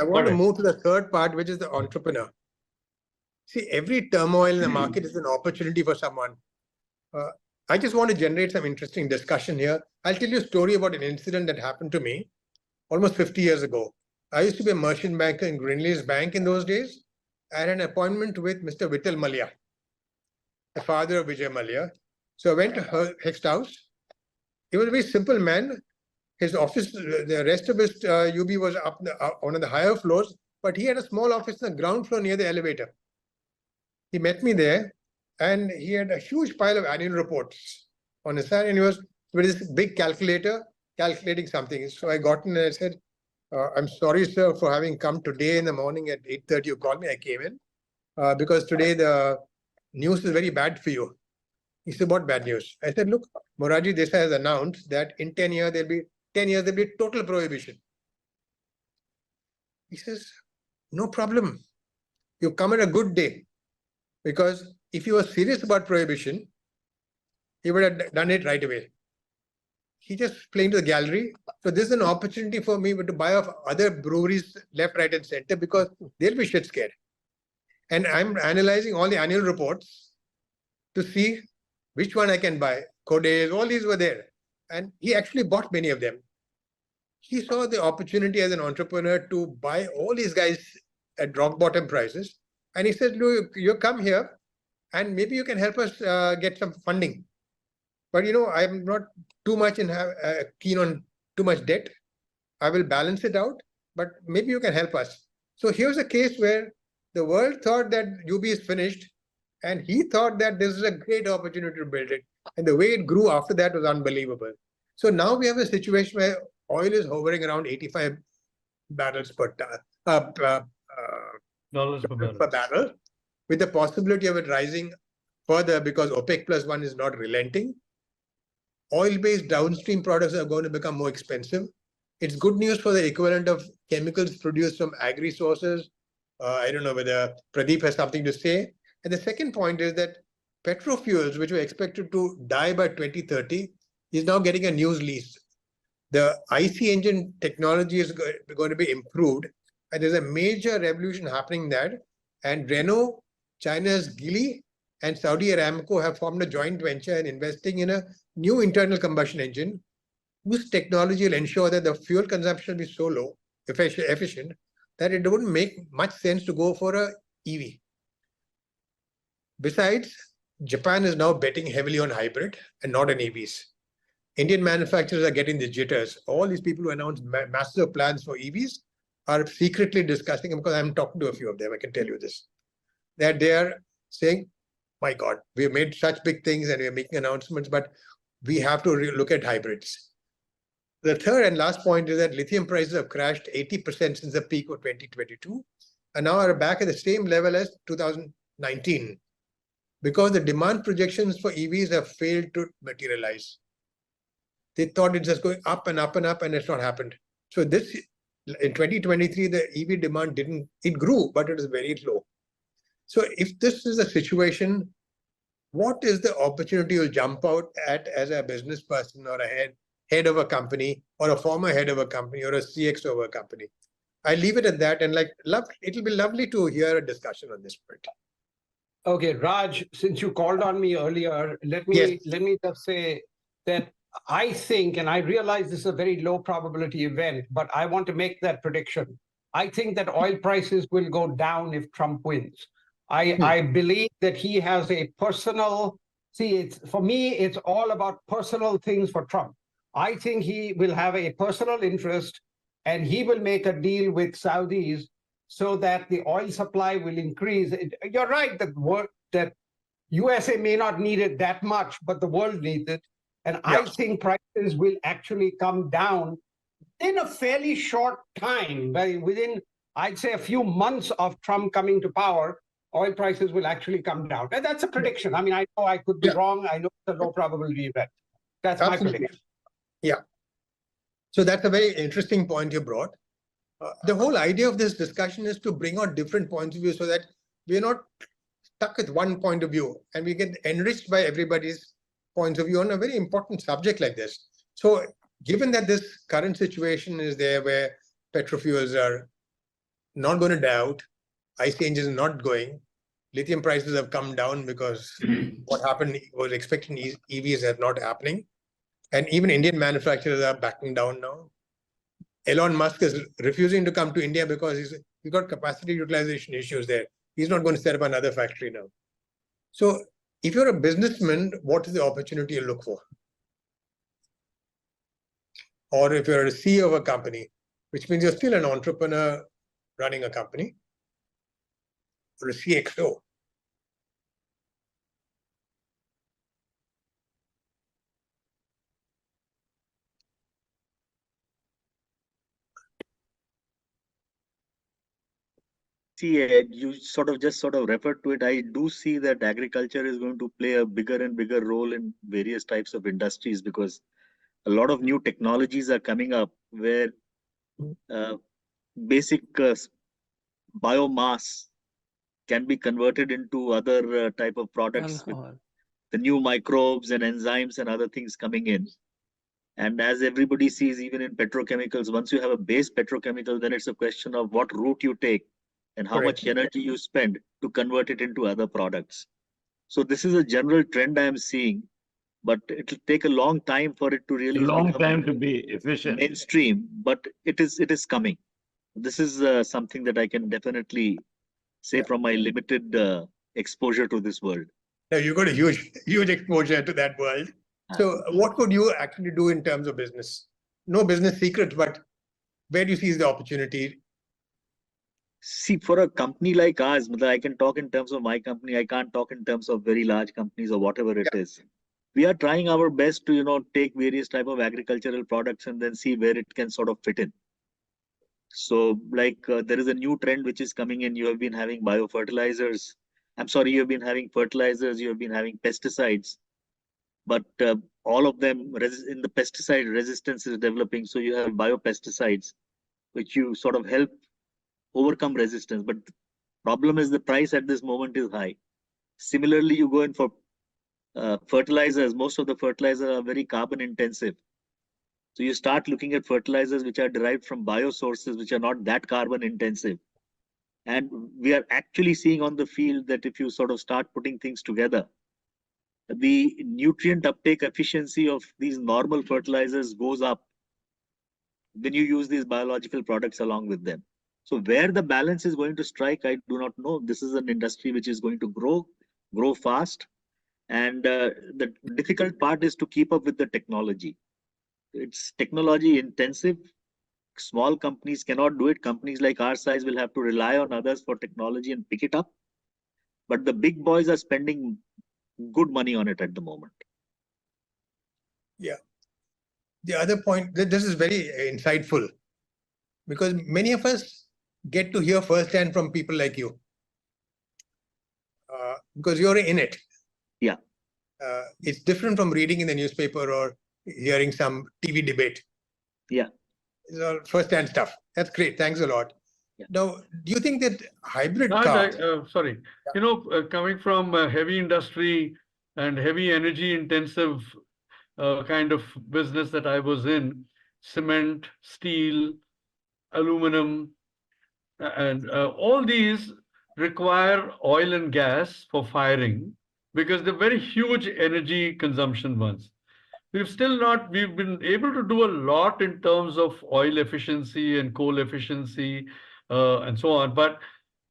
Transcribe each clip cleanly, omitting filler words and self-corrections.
I want to move to the third part, which is the entrepreneur. See, every turmoil in the market is an opportunity for someone. I just want to generate some interesting discussion here. I'll tell you a story about an incident that happened to me almost 50 years ago. I used to be a merchant banker in Greenleaf's Bank in those days. I had an appointment with Mr. Vittal Mallya, the father of Vijay Mallya. So I went to his house. He was a very simple man. His office, the rest of his UB was up one of the higher floors, but he had a small office on the ground floor near the elevator. He met me there, and he had a huge pile of annual reports on his side, and he was with this big calculator calculating something. So I got in and I said, I'm sorry, sir, for having come today in the morning at 8:30. You called me, I came in, because today the news is very bad for you. He said, what bad news? I said, look, Moraji Desai has announced that in 10 years, there'll be total prohibition. He says, no problem. You come at a good day. Because if he was serious about prohibition, he would have done it right away. He just explained to the gallery. So this is an opportunity for me to buy off other breweries left, right, and center because they'll be shit scared. And I'm analyzing all the annual reports to see which one I can buy. Codes, all these were there. And he actually bought many of them. He saw the opportunity as an entrepreneur to buy all these guys at rock bottom prices. And he said, look, you come here and maybe you can help us get some funding. But, I'm not too much keen on too much debt. I will balance it out, but maybe you can help us. So here's a case where the world thought that UB is finished and he thought that this is a great opportunity to build it. And the way it grew after that was unbelievable. So now we have a situation where oil is hovering around 85 barrels per dollars per barrel, with the possibility of it rising further because OPEC +1 is not relenting. Oil-based downstream products are going to become more expensive. It's good news for the equivalent of chemicals produced from agri sources. I don't know whether Pradeep has something to say. And the second point is that petrofuels, which were expected to die by 2030, is now getting a new lease. The IC engine technology is going to be improved. And there's a major revolution happening there. And Renault, China's Geely, and Saudi Aramco have formed a joint venture and investing in a new internal combustion engine whose technology will ensure that the fuel consumption will be so low, efficient, that it wouldn't make much sense to go for a EV. Besides, Japan is now betting heavily on hybrid and not on EVs. Indian manufacturers are getting the jitters. All these people who announced massive plans for EVs are secretly discussing, because I'm talking to a few of them, I can tell you this, that they are saying, my God, we have made such big things and we are making announcements, but we have to look at hybrids. The third and last point is that lithium prices have crashed 80% since the peak of 2022 and now are back at the same level as 2019 because the demand projections for EVs have failed to materialize. They thought it's just going up and up and up, and it's not happened. So this, in 2023, the EV demand it grew, but it is very low. So if this is a situation, what is the opportunity you'll jump out at as a business person or a head of a company or a former head of a company or a CXO of a company? I leave it at that, and it'll be lovely to hear a discussion on this point. Okay, Raj, since you called on me earlier, let me just say that I think, and I realize this is a very low probability event, but I want to make that prediction. I think that oil prices will go down if Trump wins. I believe that he has a personal, for me, it's all about personal things for Trump. I think he will have a personal interest and he will make a deal with Saudis so that the oil supply will increase. You're right that USA may not need it that much, but the world needs it. And I think prices will actually come down in a fairly short time. Within, I'd say, a few months of Trump coming to power, oil prices will actually come down. And that's a prediction. I mean, I know I could be wrong. I know it's a low probability event. That's my prediction. Yeah. So that's a very interesting point you brought. The whole idea of this discussion is to bring out different points of view so that we're not stuck with one point of view and we get enriched by everybody's points of view on a very important subject like this. So given that this current situation is there where petrofuels are not going to die out. IC engines are not going. Lithium prices have come down because what happened was expecting EVs are not happening. And even Indian manufacturers are backing down now. Elon Musk is refusing to come to India because he's got capacity utilization issues there. He's not going to set up another factory now. So if you're a businessman, what is the opportunity you look for? Or if you're a CEO of a company, which means you're still an entrepreneur running a company, or a CXO. See, Ed, you sort of referred to it. I do see that agriculture is going to play a bigger and bigger role in various types of industries because a lot of new technologies are coming up where basic biomass can be converted into other type of products with the new microbes and enzymes and other things coming in. And as everybody sees, even in petrochemicals, once you have a base petrochemical, then it's a question of what route you take and how much energy you spend to convert it into other products. So this is a general trend I am seeing, but it'll take a long time for it to really be efficient. Mainstream, but it is coming. This is something that I can definitely say from my limited exposure to this world. Now you got a huge exposure to that world. So what could you actually do in terms of business? No business secrets, but where do you see the opportunity? See, for a company like ours, I can talk in terms of my company. I can't talk in terms of very large companies or whatever it is. We are trying our best to, take various type of agricultural products and then see where it can sort of fit in. So there is a new trend which is coming in. You have been having biofertilizers. I'm sorry, you have been having fertilizers, you have been having pesticides, but all of them in the pesticide resistance is developing. So you have biopesticides, which you sort of help overcome resistance. But the problem is the price at this moment is high. Similarly, you go in for fertilizers. Most of the fertilizers are very carbon intensive. So you start looking at fertilizers which are derived from biosources, which are not that carbon intensive. And we are actually seeing on the field that if you sort of start putting things together, the nutrient uptake efficiency of these normal fertilizers goes up when you use these biological products along with them. So where the balance is going to strike, I do not know. This is an industry which is going to grow fast. And the difficult part is to keep up with the technology. It's technology intensive. Small companies cannot do it. Companies like our size will have to rely on others for technology and pick it up. But the big boys are spending good money on it at the moment. Yeah. The other point, this is very insightful, because many of us get to hear firsthand from people like you, because you're in it. Yeah. It's different from reading in the newspaper or hearing some TV debate. Yeah. It's all first-hand stuff. That's great. Thanks a lot. Yeah. Now, do you think that hybrid cars... coming from a heavy industry and heavy energy intensive kind of business that I was in, cement, steel, aluminum, and all these require oil and gas for firing because they're very huge energy consumption ones. We've been able to do a lot in terms of oil efficiency and coal efficiency and so on, but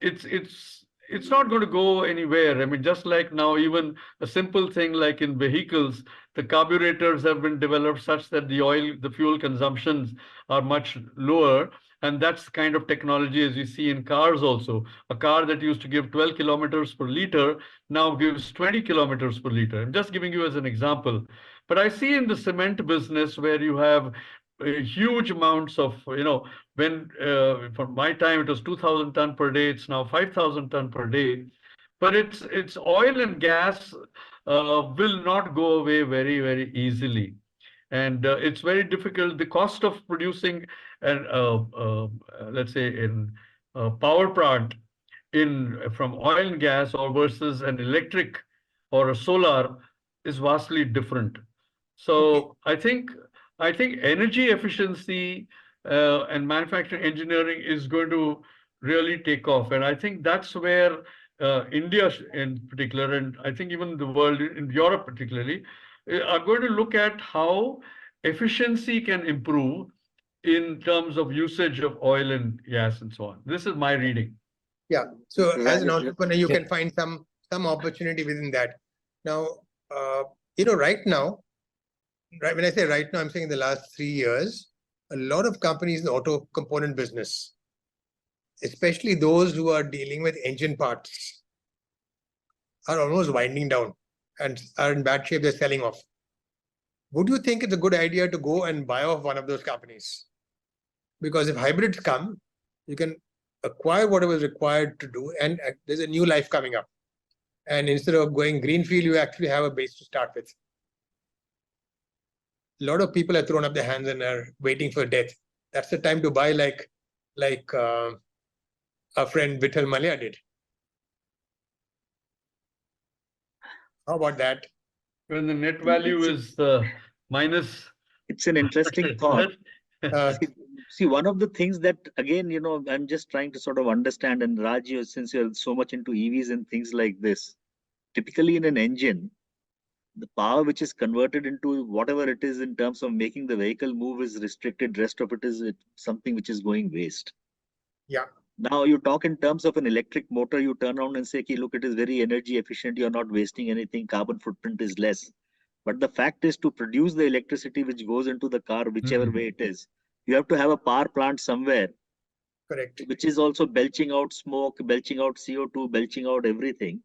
it's not going to go anywhere. I mean, just like now, even a simple thing like in vehicles, the carburetors have been developed such that the fuel consumptions are much lower. And that's the kind of technology as you see in cars also. A car that used to give 12 kilometers per liter now gives 20 kilometers per liter. I'm just giving you as an example. But I see in the cement business where you have huge amounts of, when from my time it was 2,000 ton per day, it's now 5,000 ton per day. But it's oil and gas will not go away very, very easily. And it's very difficult. The cost of producing let's say in a power plant from oil and gas or versus an electric or a solar is vastly different. So I think energy efficiency and manufacturing engineering is going to really take off. And I think that's where India in particular, and I think even the world in Europe particularly, are going to look at how efficiency can improve in terms of usage of oil and gas and so on. This is my reading. Yeah. So as an Right. entrepreneur, you can find some opportunity within that. Now, right now, right, when I say right now, I'm saying in the last 3 years, a lot of companies in the auto component business, especially those who are dealing with engine parts, are almost winding down and are in bad shape. They're selling off. Would you think it's a good idea to go and buy off one of those companies? Because if hybrids come, you can acquire whatever is required to do, and there's a new life coming up. And instead of going greenfield, you actually have a base to start with. A lot of people have thrown up their hands and are waiting for death. That's the time to buy, like our friend Vittal Malia did. How about that? When the net value is minus. It's an interesting thought. Uh, See, one of the things that, again, I'm just trying to sort of understand, and Raj, since you're so much into EVs and things like this, typically in an engine, the power which is converted into whatever it is in terms of making the vehicle move is restricted. Rest of it is something which is going waste. Yeah. Now you talk in terms of an electric motor, you turn around and say, okay, look, it is very energy efficient. You're not wasting anything. Carbon footprint is less. But the fact is, to produce the electricity which goes into the car, whichever way it is, you have to have a power plant somewhere. Correct. Which is also belching out smoke, belching out CO2, belching out everything.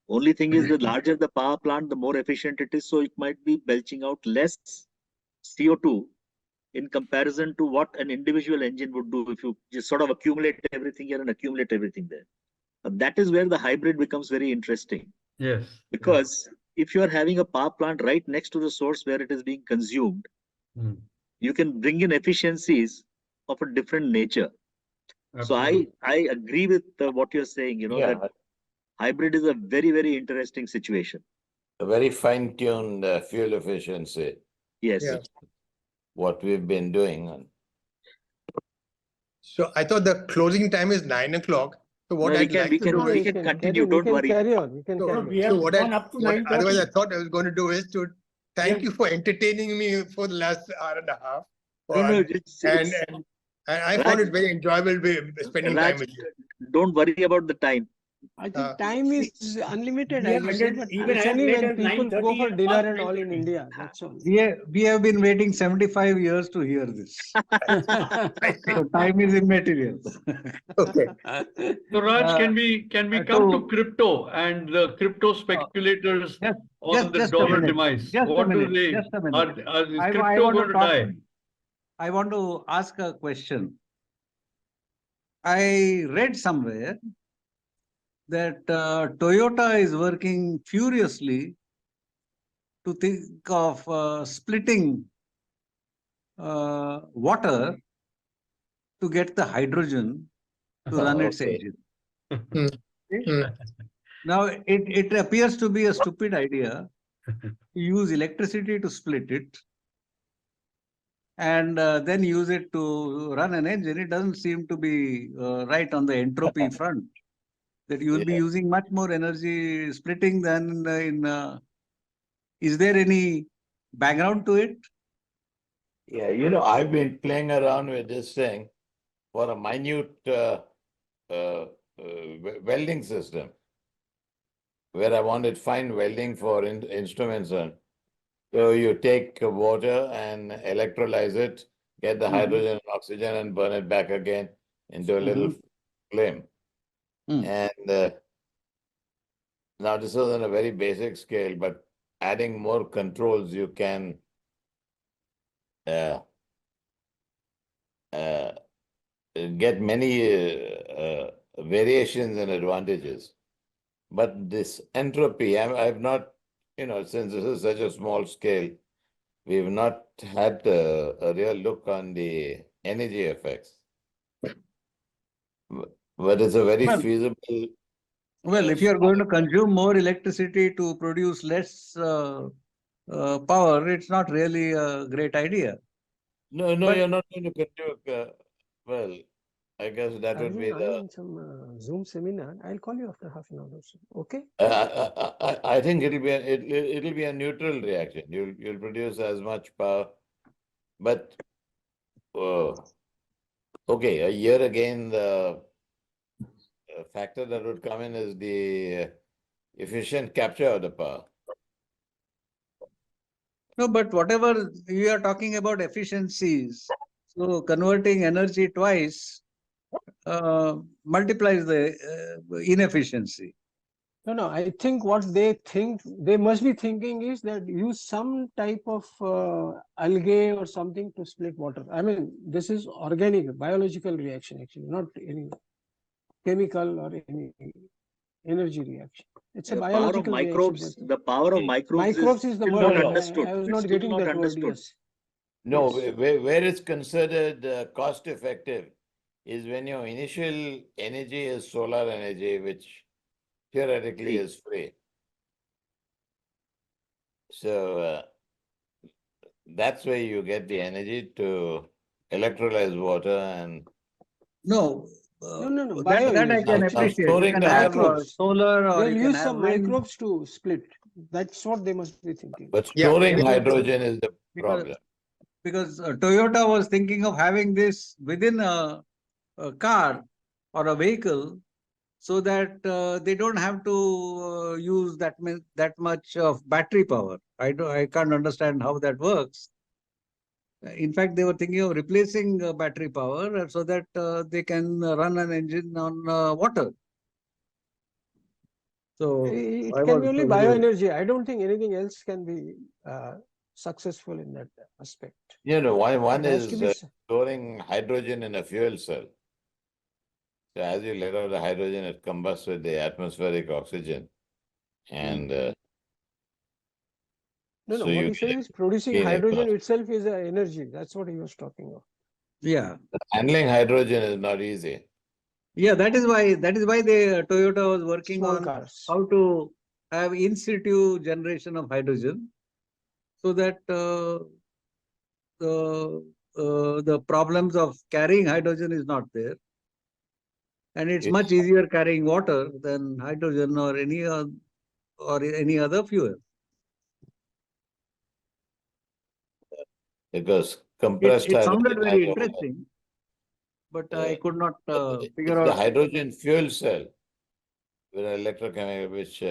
Only thing is, the larger the power plant, the more efficient it is. So it might be belching out less CO2 in comparison to what an individual engine would do if you just sort of accumulate everything here and accumulate everything there. And that is where the hybrid becomes very interesting. Yes. Because if you are having a power plant right next to the source where it is being consumed, you can bring in efficiencies of a different nature. Absolutely. So I agree with what you're saying, that hybrid is a very, very interesting situation. A very fine-tuned fuel efficiency. Yes. Yeah. What we've been doing. So I thought the closing time is 9 o'clock. So what No, I'd like to do we is, can continue. Don't worry. Carry on. We can So- carry on. so We have what gone up to 9:30. otherwise I thought I was going to do is to thank Yeah. you for entertaining me for the last hour and a half. No, And I found it very enjoyable spending Raj, time with you. don't worry about the time. I think time is unlimited. we I have guess, ended but even it's as only late when as people go 9:30 for and dinner past and all in 9:30. India. That's all. We have been waiting 75 years to hear this. I see. So time is immaterial. Okay. So Raj, can we come to to- crypto and the crypto speculators on the just a dollar minute. demise? Just a What do minute. they? Just a minute. Is I crypto want to going to talk- die? I want to ask a question. I read somewhere that Toyota is working furiously to think of splitting water to get the hydrogen to run its Okay. engine. Hmm. Now, it appears to be a stupid idea to use electricity to split it and then use it to run an engine. It doesn't seem to be right on the entropy front. That you will be Yeah. using much more energy splitting than is there any background to it? Yeah, I've been playing around with this thing for a minute welding system where I wanted fine welding for instruments on. So you take water and electrolyze it, get the hydrogen and oxygen and burn it back again into a little flame. And now this is on a very basic scale, but adding more controls, you can get many variations and advantages. But this entropy, I've not, since this is such a small scale, we've not had a real look on the energy effects. But it's a very Well- feasible. Well, if you are going to consume more electricity to produce less power, it's not really a great idea. No, But- you're not going to consume. Well, I guess that would be I'm the. in some Zoom seminar. I'll call you after half an hour or so. Okay? I think it'll be a neutral reaction. You'll produce as much power, but okay, a year again the factor that would come in is the efficient capture of the power. No, but whatever you are talking about efficiencies, so converting energy twice multiplies the inefficiency. No, I think what they must be thinking is that use some type of algae or something to split water. I mean, this is organic, biological reaction actually, not any chemical or any energy reaction. It's a The power of biological microbes, reaction. the power of microbes Is the still word. not understood. I was It's not still getting not that word. understood. Yes. No, Yes. where it's considered cost effective is when your initial energy is solar energy, which theoretically is free. So that's where you get the energy to electrolyze water and No. That I can Now appreciate. You storing can the have microbes. solar or They'll you can use have some wind. microbes to split. That's what they must be thinking. But Yeah, storing because- hydrogen is the problem. Because Toyota was thinking of having this within a car or a vehicle, so that they don't have to use that much of battery power. I can't understand how that works. In fact, they were thinking of replacing battery power so that they can run an engine on water. So It I can was be only very- bioenergy. I don't think anything else can be successful in that aspect. You know, one It has is to be storing hydrogen in a fuel cell. So as you let out the hydrogen, it combusts with the atmospheric oxygen. And no. so What you he said get is producing clean hydrogen exhaust. itself is an energy. That's what he was talking of. Yeah. Handling hydrogen is not easy. Yeah, that is why they Toyota was working Small on cars. how to have in situ generation of hydrogen, so that the problems of carrying hydrogen is not there, and it's much easier carrying water than hydrogen or any other fuel. Because compressed It sounded hydrogen very has interesting, but I Yeah. could not it's figure the out. hydrogen fuel cell with electrochemical, which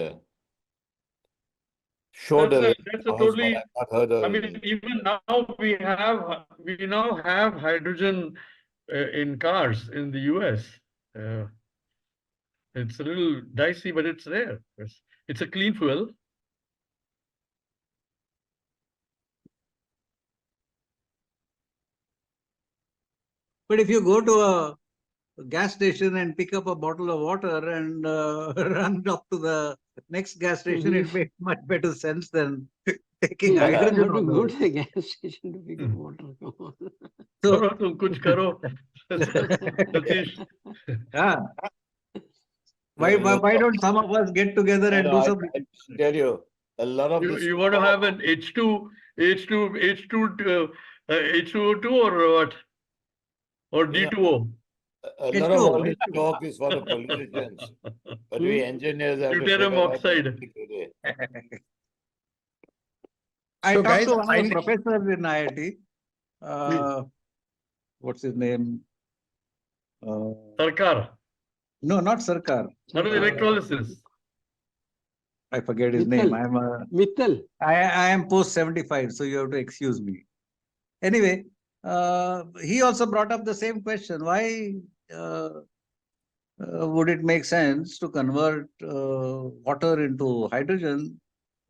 showed a lot That's of a promise, but totally. I've not heard of I mean, even now we now have hydrogen in cars in the US. It's a little dicey, but it's there. It's a clean fuel. But if you go to a gas station and pick up a bottle of water and run up to the next gas station, it makes much better sense than taking You hydrogen have to on the go way. to the gas station to pick up water. So, Karo tum kuch karo. Satish. why don't some of us get together and do I some? tell you, a lot of this. You want to have an H2O2 or what? Or You know, D2O? a lot of all H2O. this talk is for the politicians, but we engineers have to Deuterium figure out oxide. what to do today. I So, talked guys, to one of the finally- professors in IIT. What's his name? Sarkar. No, not Sarkar. Not electrolysis. I forget his name. Mittal. I am post 75, so you have to excuse me. Anyway, he also brought up the same question. Why would it make sense to convert water into hydrogen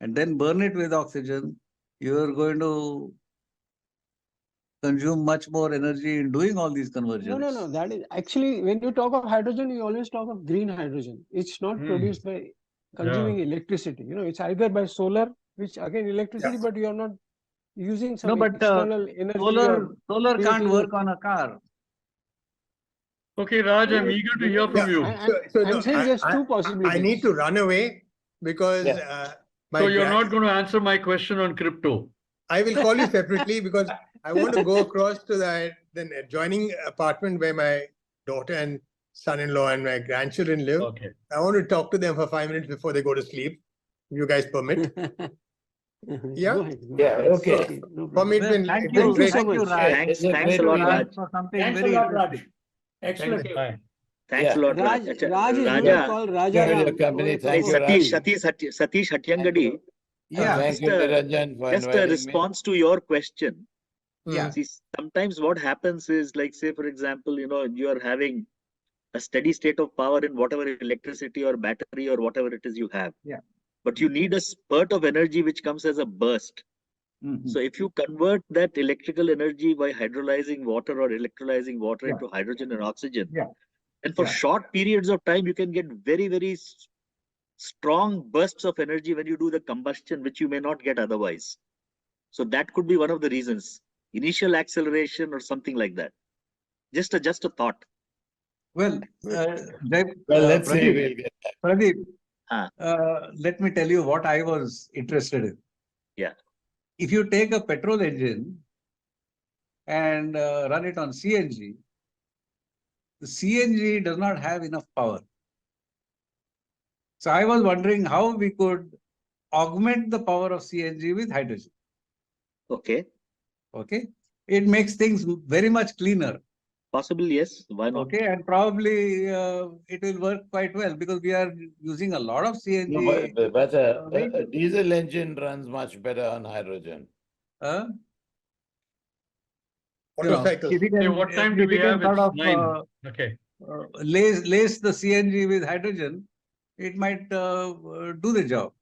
and then burn it with oxygen? You are going to consume much more energy in doing all these conversions. No. That is actually, when you talk of hydrogen, you always talk of green hydrogen. It's not produced by consuming electricity. It's either by solar, which again electricity, but you are not using some external energy. Solar can't work on a car. Okay, Raj, I'm eager to hear from you. I'm saying there's two possibilities. I need to run away because So you're not going to answer my question on crypto. I will call you separately because I want to go across to the adjoining apartment where my daughter and son-in-law and my grandchildren live. Okay. I want to talk to them for 5 minutes before they go to sleep. If you guys permit. Yeah. Go ahead, go Yeah, ahead. okay. No For me, problem. it's been Thank you great. so much. Raj. Thanks, It's a thanks a great lot, plan. Raj. For something Thanks a very lot, Raj. interesting. Excellent. Thank you. Bye. Thanks Yeah. a lot, Raj, Raj. Raj is going to Raja, call Join Raja your Ram. company. Over Thank to you, you. Raj. Satish Hatyangadi. Yeah, Thank you, Niranjan, for Just a inviting me. response to your question. yeah, See, sometimes what happens is, like, say, for example, you are having a steady state of power in whatever electricity or battery or whatever it is you have. Yeah. But you need a spurt of energy which comes as a burst. mhm. So if you convert that electrical energy by hydrolyzing water or electrolyzing water Yeah. into hydrogen and oxygen, Yeah. and for Yeah. short periods of time, you can get very, very strong bursts of energy when you do the combustion, which you may not get otherwise. So that could be one of the reasons. Initial acceleration or something like that. Just a thought. Well, Let's see. Pradeep, We'll get that. Pradeep, Ah. let me tell you what I was interested in. Yeah. If you take a petrol engine and run it on CNG, the CNG does not have enough power. So I was wondering how we could augment the power of CNG with hydrogen. Okay. Okay. It makes things very much cleaner. Possibly, yes. Why not? Okay. And probably it will work quite well because we are using a lot of CNG. No, but a vehicle. diesel engine runs much better on hydrogen. You know, Motorcycles. if you Okay, can, what time if do you we can have? sort It's of 9. Okay. lace the CNG with hydrogen, it might do the job.